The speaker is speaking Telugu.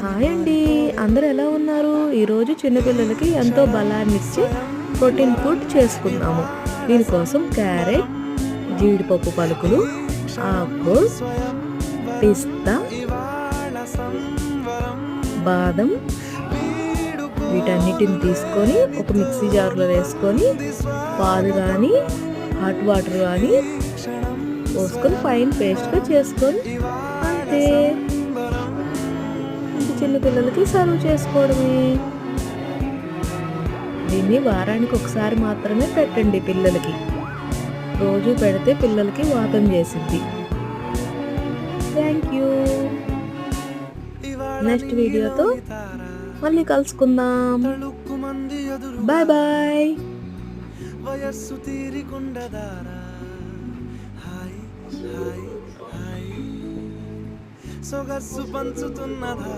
హాయ్ అండి, అందరూ ఎలా ఉన్నారు? ఈరోజు చిన్నపిల్లలకి ఎంతో బలాన్నిచ్చే ప్రోటీన్ ఫుడ్ చేసుకుందాము. దీనికోసం క్యారెట్, జీడిపప్పు పలుకులు, ఆక్రోట్, పిస్తా, బాదం వీటన్నిటిని తీసుకొని ఒక మిక్సీ జార్లో వేసుకొని పాలు కానీ హాట్ వాటర్ కానీ పోసుకొని ఫైన్ పేస్ట్గా చేసుకొని అంతే. చిన్న పిల్లలకి సర్వ్ చేసుకోవడమే. దీన్ని వారానికి ఒకసారి మాత్రమే పెట్టండి పిల్లలకి. రోజు పెడితే పిల్లలకి వాతం చేసిద్ది. Thank you. నెక్స్ట్ వీడియోతో మళ్ళీ కలుసుకుందాం. Bye bye. వయస్సు తీరికుండదారా హాయ్ హాయ్ హాయ్ సొగస్సు పంచుతున్నదా.